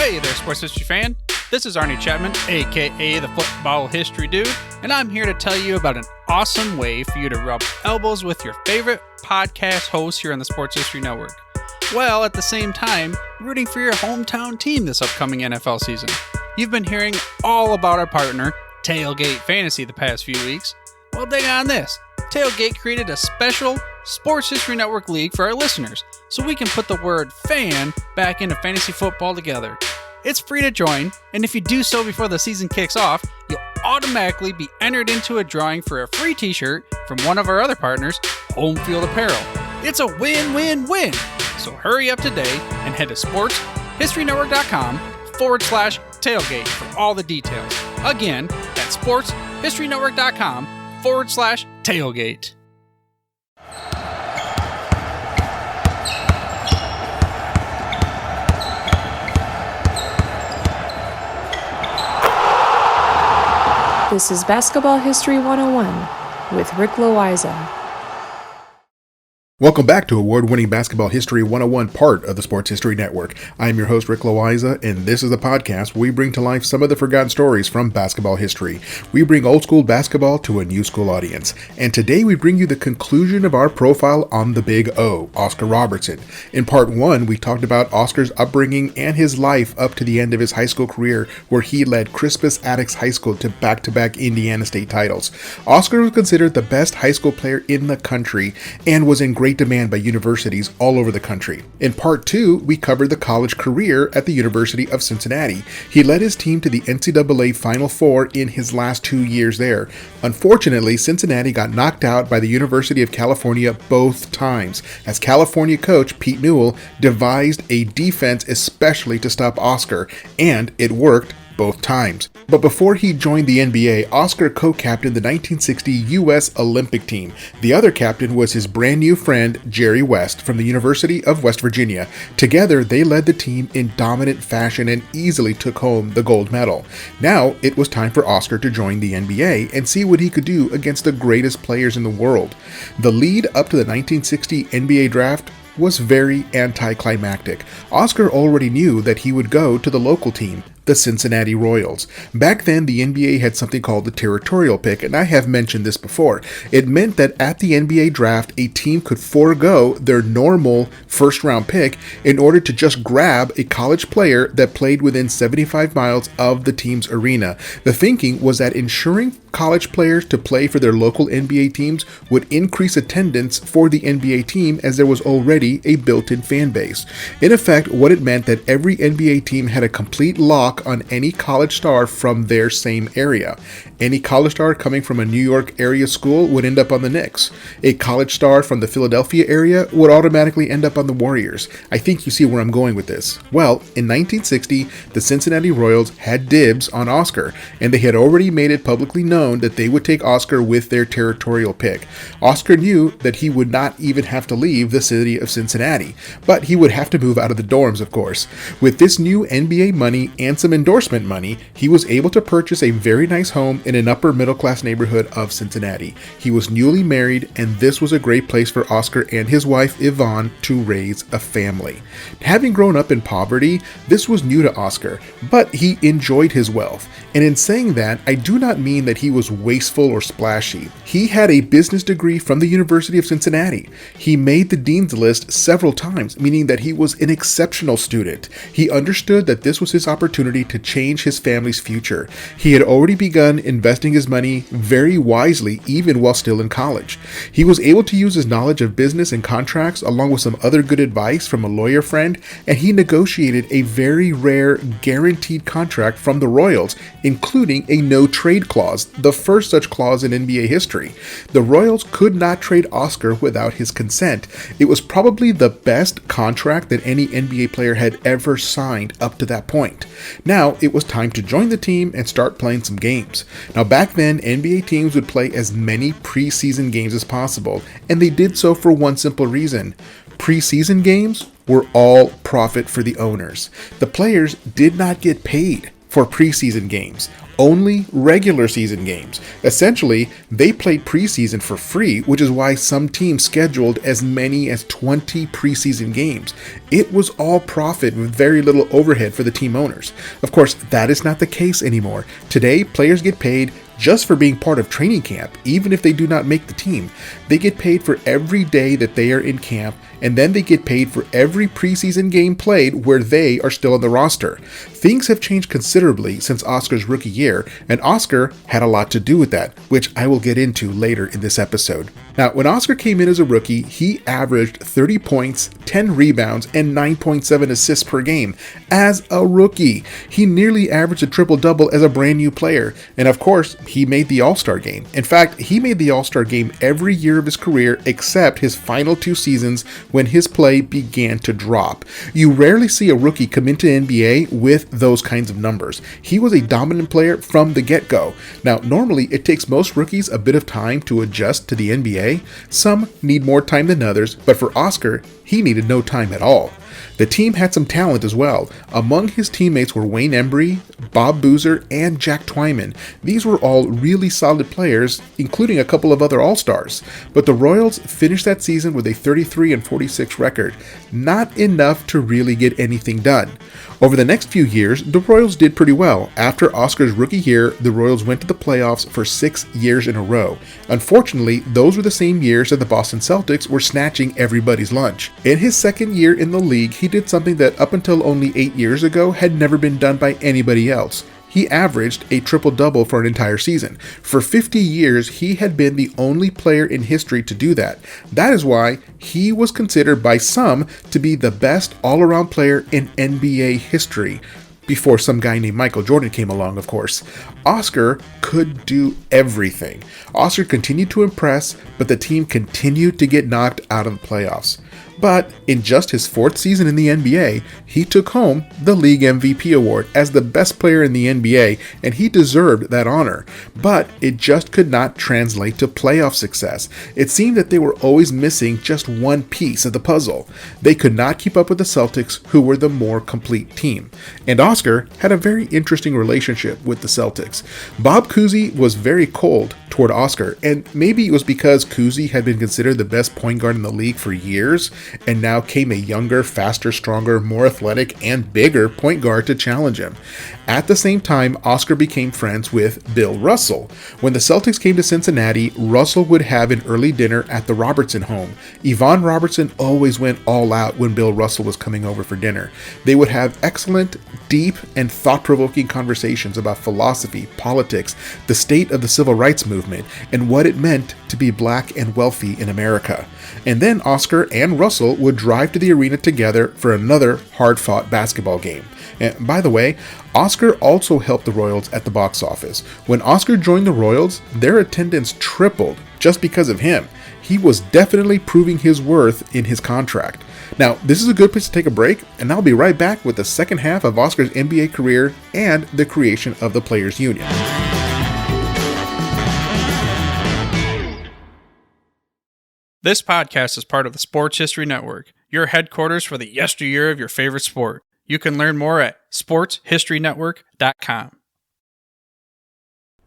Hey there, sports history fan. This is Arnie Chapman, aka the Football History Dude, and I'm here to tell you about an awesome way for you to rub elbows with your favorite podcast hosts here on the Sports History Network, while at the same time rooting for your hometown team this upcoming NFL season. You've been hearing all about our partner, Tailgate Fantasy, the past few weeks. Well, dig on this. Tailgate created a special Sports History Network league for our listeners, so we can put the word fan back into fantasy football together. It's free to join, and if you do so before the season kicks off, you'll automatically be entered into a drawing for a free t-shirt from one of our other partners, Home Field Apparel. It's a win-win-win! So hurry up today and head to sportshistorynetwork.com/tailgate for all the details. Again, that's sportshistorynetwork.com/tailgate. This is Basketball History 101 with Rick Loayza. Welcome back to Award-winning Basketball History 101, part of the Sports History Network. I'm your host, Rick Loayza, and this is a podcast where we bring to life some of the forgotten stories from basketball history. We bring old-school basketball to a new-school audience. And today we bring you the conclusion of our profile on the Big O, Oscar Robertson. In part 1, we talked about Oscar's upbringing and his life up to the end of his high school career, where he led Crispus Attucks High School to back-to-back Indiana State titles. Oscar was considered the best high school player in the country and was in great demand by universities all over the country. In part 2, we covered the college career at the University of Cincinnati. He led his team to the NCAA Final Four in his last 2 years there. Unfortunately, Cincinnati got knocked out by the University of California both times, as California coach Pete Newell devised a defense especially to stop Oscar, and it worked both times. But before he joined the NBA, Oscar co-captained the 1960 U.S. Olympic team. The other captain was his brand new friend, Jerry West, from the University of West Virginia. Together, they led the team in dominant fashion and easily took home the gold medal. Now, it was time for Oscar to join the NBA and see what he could do against the greatest players in the world. The lead up to the 1960 NBA draft was very anticlimactic. Oscar already knew that he would go to the local team, the Cincinnati Royals. Back then, the NBA had something called the territorial pick, and I have mentioned this before. It meant that at the NBA draft, a team could forego their normal first-round pick in order to just grab a college player that played within 75 miles of the team's arena. The thinking was that ensuring college players to play for their local NBA teams would increase attendance for the NBA team, as there was already a built-in fan base. In effect, what it meant that every NBA team had a complete lock on any college star from their same area. Any college star coming from a New York area school would end up on the Knicks. A college star from the Philadelphia area would automatically end up on the Warriors. I think you see where I'm going with this. Well, in 1960, the Cincinnati Royals had dibs on Oscar, and they had already made it publicly known that they would take Oscar with their territorial pick. Oscar knew that he would not even have to leave the city of Cincinnati, but he would have to move out of the dorms, of course. With this new NBA money and some endorsement money, he was able to purchase a very nice home in an upper middle class neighborhood of Cincinnati. He was newly married, and this was a great place for Oscar and his wife Yvonne to raise a family. Having grown up in poverty, this was new to Oscar, but he enjoyed his wealth. And in saying that, I do not mean that he was wasteful or splashy. He had a business degree from the University of Cincinnati. He made the dean's list several times, meaning that he was an exceptional student. He understood that this was his opportunity to change his family's future. He had already begun investing his money very wisely, even while still in college. He was able to use his knowledge of business and contracts along with some other good advice from a lawyer friend, and he negotiated a very rare guaranteed contract from the Royals, including a no-trade clause, the first such clause in NBA history. The Royals could not trade Oscar without his consent. It was probably the best contract that any NBA player had ever signed up to that point. Now, it was time to join the team and start playing some games. Now, back then, NBA teams would play as many preseason games as possible, and they did so for one simple reason. Preseason games were all profit for the owners. The players did not get paid for preseason games. only regular season games. Essentially, they played preseason for free, which is why some teams scheduled as many as 20 preseason games. It was all profit with very little overhead for the team owners. Of course, that is not the case anymore. Today, players get paid just for being part of training camp, even if they do not make the team. They get paid for every day that they are in camp, and then they get paid for every preseason game played where they are still on the roster. Things have changed considerably since Oscar's rookie year, and Oscar had a lot to do with that, which I will get into later in this episode. Now, when Oscar came in as a rookie, he averaged 30 points, 10 rebounds, and 9.7 assists per game. As a rookie, he nearly averaged a triple-double as a brand new player, and of course, he made the All-Star game. In fact, he made the All-Star game every year of his career except his final 2 seasons when his play began to drop. You rarely see a rookie come into NBA with those kinds of numbers. He was a dominant player from the get-go. Now, normally it takes most rookies a bit of time to adjust to the NBA. Some need more time than others, but for Oscar, he needed no time at all. The team had some talent as well. Among his teammates were Wayne Embry, Bob Boozer, and Jack Twyman. These were all really solid players, including a couple of other All-Stars. But the Royals finished that season with a 33-46 record. Not enough to really get anything done. Over the next few years, the Royals did pretty well. After Oscar's rookie year, the Royals went to the playoffs for 6 years in a row. Unfortunately, those were the same years that the Boston Celtics were snatching everybody's lunch. In his second year in the league, he did something that up until only 8 years ago had never been done by anybody else. He averaged a triple-double for an entire season. For 50 years, he had been the only player in history to do that. That is why he was considered by some to be the best all-around player in NBA history. Before some guy named Michael Jordan came along, of course. Oscar could do everything. Oscar continued to impress, but the team continued to get knocked out of the playoffs. But in just his 4th season in the NBA, he took home the League MVP award as the best player in the NBA, and he deserved that honor. But it just could not translate to playoff success. It seemed that they were always missing just one piece of the puzzle. They could not keep up with the Celtics, who were the more complete team. And Oscar had a very interesting relationship with the Celtics. Bob Cousy was very cold toward Oscar, and maybe it was because Cousy had been considered the best point guard in the league for years, and now came a younger, faster, stronger, more athletic, and bigger point guard to challenge him. At the same time, Oscar became friends with Bill Russell. When the Celtics came to Cincinnati, Russell would have an early dinner at the Robertson home. Yvonne Robertson always went all out when Bill Russell was coming over for dinner. They would have excellent, deep, and thought-provoking conversations about philosophy, politics, the state of the civil rights movement, and what it meant to be black and wealthy in America. And then Oscar and Russell would drive to the arena together for another hard-fought basketball game. And by the way, Oscar also helped the Royals at the box office. When Oscar joined the Royals, their attendance tripled just because of him. He was definitely proving his worth in his contract. Now, this is a good place to take a break, and I'll be right back with the second half of Oscar's NBA career and the creation of the Players Union. This podcast is part of the Sports History Network, your headquarters for the yesteryear of your favorite sport. You can learn more at sportshistorynetwork.com.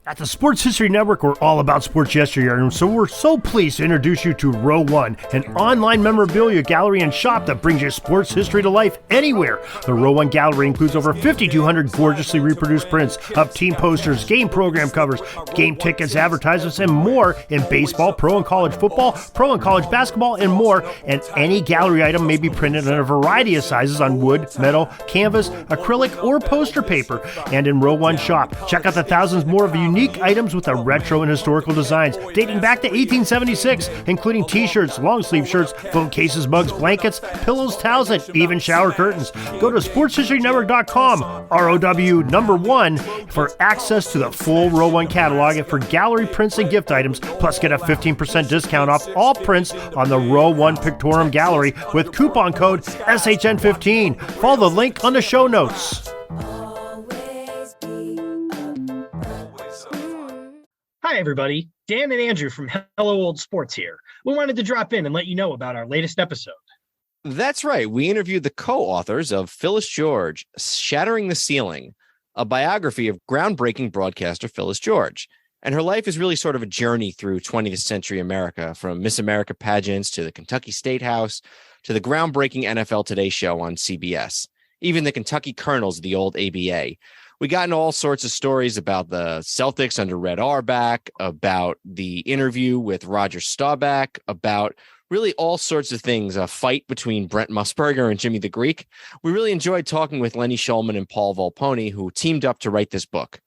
At the Sports History Network, we're all about sports yesteryear, and so we're so pleased to introduce you to Row One, an online memorabilia gallery and shop that brings your sports history to life anywhere. The Row One gallery includes over 5,200 gorgeously reproduced prints of team posters, game program covers, game tickets, advertisements, and more in baseball, pro and college football, pro and college basketball, and more. And any gallery item may be printed in a variety of sizes on wood, metal, canvas, acrylic, or poster paper. And in Row One shop, check out the thousands more of unique items with the retro and historical designs dating back to 1876, including t-shirts, long sleeve shirts, phone cases, mugs, blankets, pillows, towels, and even shower curtains. Go to sportshistorynetwork.com, ROW1, for access to the full Row One catalog and for gallery prints and gift items, plus get a 15% discount off all prints on the Row One Pictorium Gallery with coupon code SHN15. Follow the link on the show notes. Hi, everybody. Dan and Andrew from Hello Old Sports here. We wanted to drop in and let you know about our latest episode. That's right. We interviewed the co-authors of Phyllis George, Shattering the Ceiling, a biography of groundbreaking broadcaster Phyllis George. And her life is really sort of a journey through 20th century America, from Miss America pageants to the Kentucky State House to the groundbreaking NFL Today show on CBS, even the Kentucky Colonels of the old ABA. We got into all sorts of stories about the Celtics under Red Auerbach, about the interview with Roger Staubach, about really all sorts of things, a fight between Brent Musburger and Jimmy the Greek. We really enjoyed talking with Lenny Shulman and Paul Volpone, who teamed up to write this book.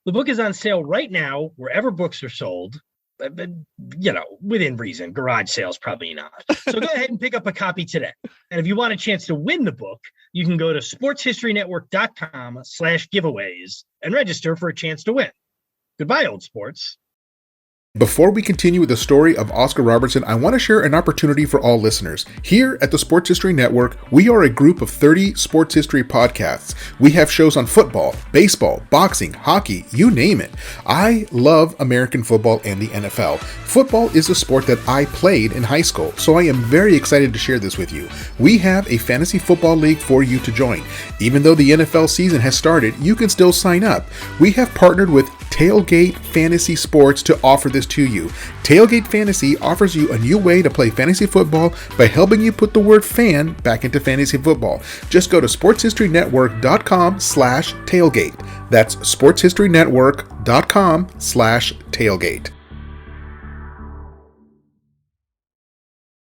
The book is on sale right now, wherever books are sold. Within reason. Garage sales, probably not. So go ahead and pick up a copy today. And if you want a chance to win the book, you can go to sportshistorynetwork.com/giveaways and register for a chance to win. Goodbye, old sports. Before we continue with the story of Oscar Robertson, I want to share an opportunity for all listeners. Here at the Sports History Network, we are a group of 30 sports history podcasts. We have shows on football, baseball, boxing, hockey, you name it. I love American football and the NFL. Football is a sport that I played in high school, so I am very excited to share this with you. We have a fantasy football league for you to join. Even though the NFL season has started, you can still sign up. We have partnered with Tailgate Fantasy Sports to offer this to you. Tailgate Fantasy offers you a new way to play fantasy football by helping you put the word fan back into fantasy football. Just go to sportshistorynetwork.com/tailgate. That's sportshistorynetwork.com/tailgate.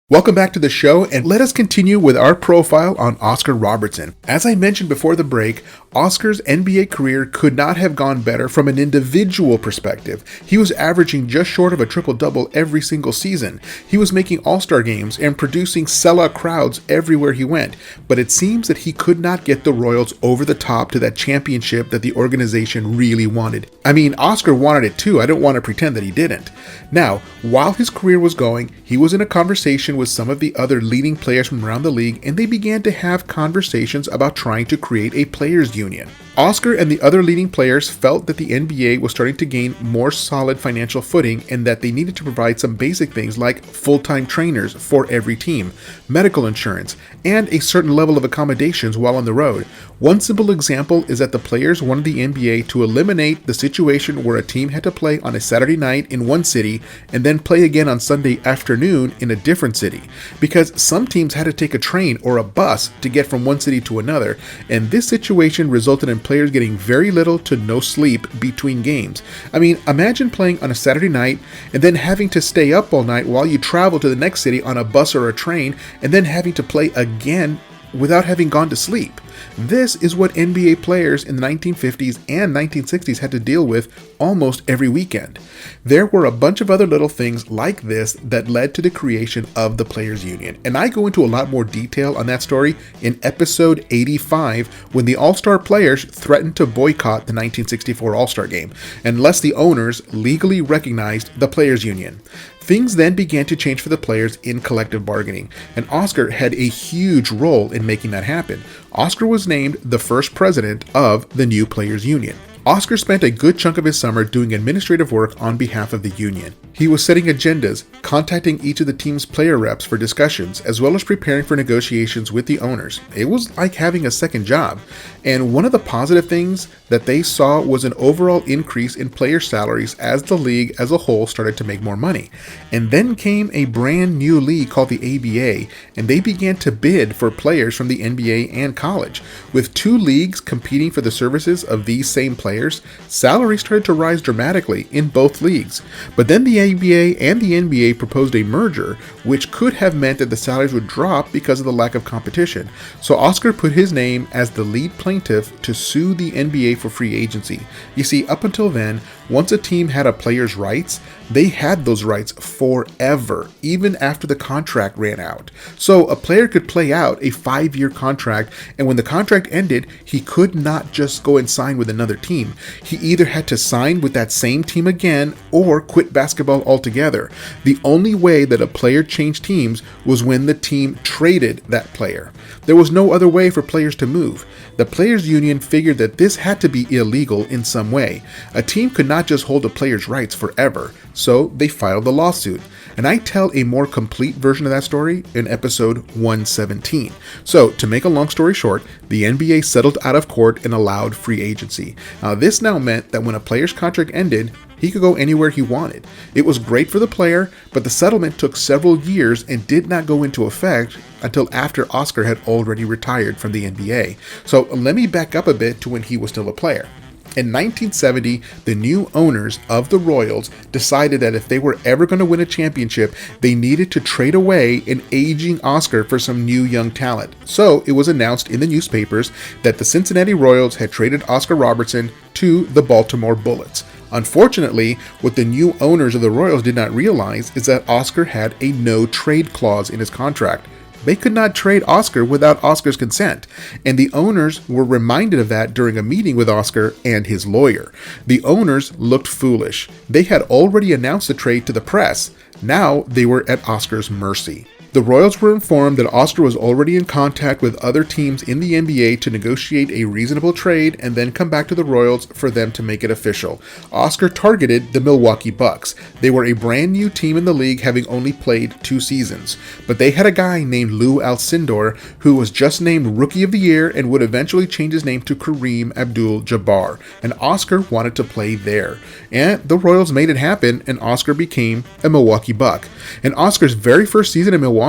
Welcome back to the show, and let us continue with our profile on Oscar Robertson. As I mentioned before the break, Oscar's NBA career could not have gone better from an individual perspective. He was averaging just short of a triple-double every single season. He was making all-star games and producing sellout crowds everywhere he went, but it seems that he could not get the Royals over the top to that championship that the organization really wanted. I mean, Oscar wanted it too. I don't want to pretend that he didn't. Now, while his career was going, he was in a conversation with some of the other leading players from around the league, and they began to have conversations about trying to create a players' union. Oscar and the other leading players felt that the NBA was starting to gain more solid financial footing and that they needed to provide some basic things like full-time trainers for every team, medical insurance, and a certain level of accommodations while on the road. One simple example is that the players wanted the NBA to eliminate the situation where a team had to play on a Saturday night in one city and then play again on Sunday afternoon in a different city, because some teams had to take a train or a bus to get from one city to another, and this situation resulted in players getting very little to no sleep between games. I mean, imagine playing on a Saturday night and then having to stay up all night while you travel to the next city on a bus or a train, and then having to play again without having gone to sleep. This is what NBA players in the 1950s and 1960s had to deal with almost every weekend. There were a bunch of other little things like this that led to the creation of the Players Union, and I go into a lot more detail on that story in episode 85 when the All-Star players threatened to boycott the 1964 All-Star Game unless the owners legally recognized the Players Union. Things then began to change for the players in collective bargaining, and Oscar had a huge role in making that happen. Oscar was named the first president of the new Players Union. Oscar spent a good chunk of his summer doing administrative work on behalf of the union. He was setting agendas, contacting each of the team's player reps for discussions, as well as preparing for negotiations with the owners. It was like having a second job. And one of the positive things that they saw was an overall increase in player salaries as the league as a whole started to make more money. And then came a brand new league called the ABA, and they began to bid for players from the NBA and college. With two leagues competing for the services of these same players, salaries started to rise dramatically in both leagues. But then the ABA and the NBA proposed a merger, which could have meant that the salaries would drop because of the lack of competition. So Oscar put his name as the lead plaintiff to sue the NBA for free agency. You see, up until then, once a team had a player's rights, they had those rights forever, even after the contract ran out. So a player could play out a 5-year contract, and when the contract ended, he could not just go and sign with another team. He either had to sign with that same team again or quit basketball altogether. The only way that a player changed teams was when the team traded that player. There was no other way for players to move. The Players Union figured that this had to be illegal in some way. A team could not just hold a player's rights forever, so they filed the lawsuit. and I tell a more complete version of that story in episode 117. So, to make a long story short, the NBA settled out of court and allowed free agency. Now, this now meant that when a player's contract ended, he could go anywhere he wanted. It was great for the player, but the settlement took several years and did not go into effect until after Oscar had already retired from the NBA. So let me back up a bit to when he was still a player. In 1970, the new owners of the Royals decided that if they were ever going to win a championship, they needed to trade away an aging Oscar for some new young talent. So it was announced in the newspapers that the Cincinnati Royals had traded Oscar Robertson to the Baltimore Bullets. Unfortunately, what the new owners of the Royals did not realize is that Oscar had a no-trade clause in his contract. They could not trade Oscar without Oscar's consent, and the owners were reminded of that during a meeting with Oscar and his lawyer. The owners looked foolish. They had already announced the trade to the press. Now they were at Oscar's mercy. The Royals were informed that Oscar was already in contact with other teams in the NBA to negotiate a reasonable trade and then come back to the Royals for them to make it official. Oscar targeted the Milwaukee Bucks. They were a brand new team in the league, having only played 2 seasons. But they had a guy named Lou Alcindor who was just named Rookie of the Year and would eventually change his name to Kareem Abdul-Jabbar. And Oscar wanted to play there. And the Royals made it happen, and Oscar became a Milwaukee Buck. In Oscar's very first season in Milwaukee,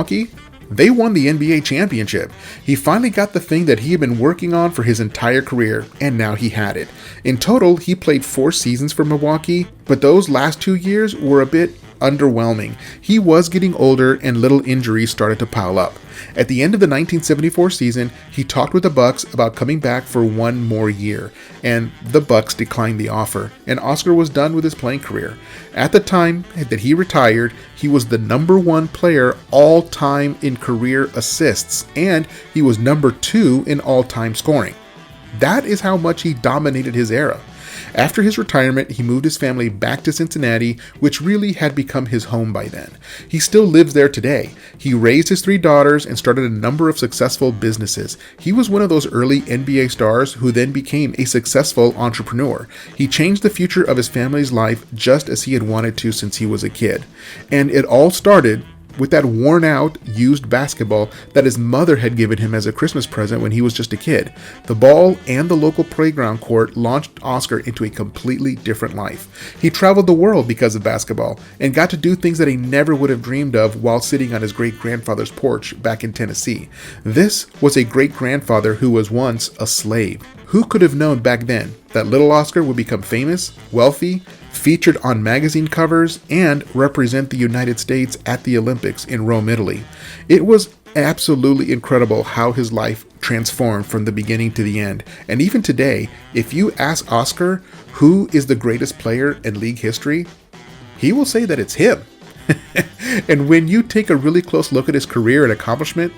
they won the NBA championship. He finally got the thing that he had been working on for his entire career, and now he had it. In total, he played 4 seasons for Milwaukee, but those last 2 years were a bit underwhelming. He was getting older and little injuries started to pile up. At the end of the 1974 season, he talked with the Bucks about coming back for 1 more year, and the Bucks declined the offer, and Oscar was done with his playing career. At the time that he retired, he was the number 1 player all-time in career assists, and he was number 2 in all-time scoring. That is how much he dominated his era. After his retirement, he moved his family back to Cincinnati, which really had become his home by then. He still lives there today. He raised his 3 daughters and started a number of successful businesses. He was one of those early NBA stars who then became a successful entrepreneur. He changed the future of his family's life just as he had wanted to since he was a kid. And it all started with that worn-out, used basketball that his mother had given him as a Christmas present when he was just a kid. The ball and the local playground court launched Oscar into a completely different life. He traveled the world because of basketball and got to do things that he never would have dreamed of while sitting on his great-grandfather's porch back in Tennessee. This was a great-grandfather who was once a slave. Who could have known back then that little Oscar would become famous, wealthy, featured on magazine covers, and represent the United States at the Olympics in Rome, Italy? It was absolutely incredible how his life transformed from the beginning to the end. And even today, if you ask Oscar who is the greatest player in league history, he will say that it's him. And when you take a really close look at his career and accomplishment,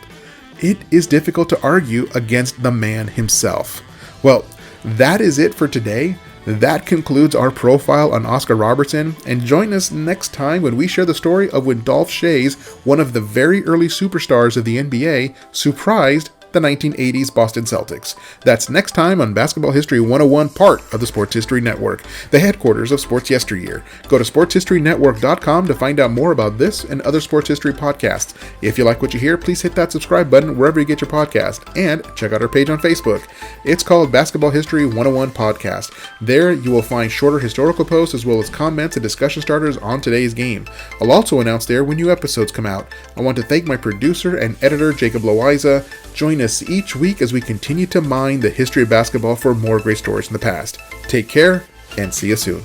it is difficult to argue against the man himself. Well, that is it for today. That concludes our profile on Oscar Robertson, and join us next time when we share the story of when Dolph Schayes, one of the very early superstars of the NBA, surprised the 1980s Boston Celtics. That's next time on Basketball History 101, part of the Sports History Network, the headquarters of Sports Yesteryear. Go to sportshistorynetwork.com to find out more about this and other sports history podcasts. If you like what you hear, please hit that subscribe button wherever you get your podcast, and check out our page on Facebook. It's called Basketball History 101 Podcast. There you will find shorter historical posts as well as comments and discussion starters on today's game. I'll also announce there when new episodes come out. I want to thank my producer and editor, Jacob Loayza. Join us each week as we continue to mine the history of basketball for more great stories in the past. Take care, and see you soon.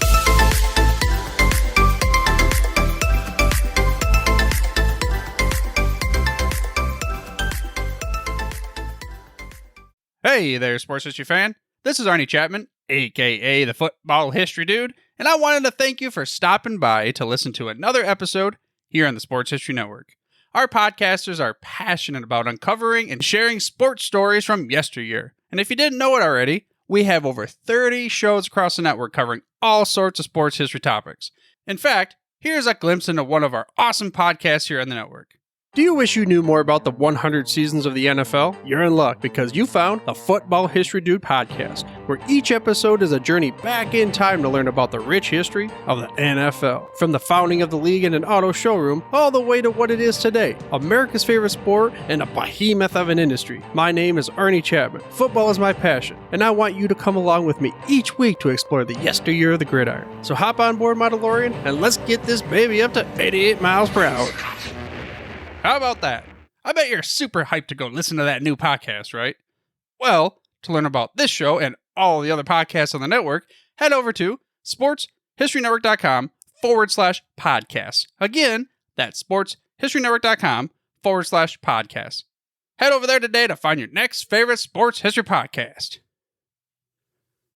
Hey there, sports history fan. This is Arnie Chapman, aka the Football History Dude, and I wanted to thank you for stopping by to listen to another episode here on the Sports History Network. Our podcasters are passionate about uncovering and sharing sports stories from yesteryear. And if you didn't know it already, we have over 30 shows across the network covering all sorts of sports history topics. In fact, here's a glimpse into one of our awesome podcasts here on the network. Do you wish you knew more about the 100 seasons of the NFL? You're in luck because you found the Football History Dude podcast, where each episode is a journey back in time to learn about the rich history of the NFL. From the founding of the league in an auto showroom, all the way to what it is today, America's favorite sport and a behemoth of an industry. My name is Arnie Chapman. Football is my passion, and I want you to come along with me each week to explore the yesteryear of the gridiron. So hop on board my DeLorean and let's get this baby up to 88 miles per hour. How about that? I bet you're super hyped to go listen to that new podcast, right? Well, to learn about this show and all the other podcasts on the network, head over to sportshistorynetwork.com/podcasts. Again, that's sportshistorynetwork.com/podcasts. Head over there today to find your next favorite sports history podcast.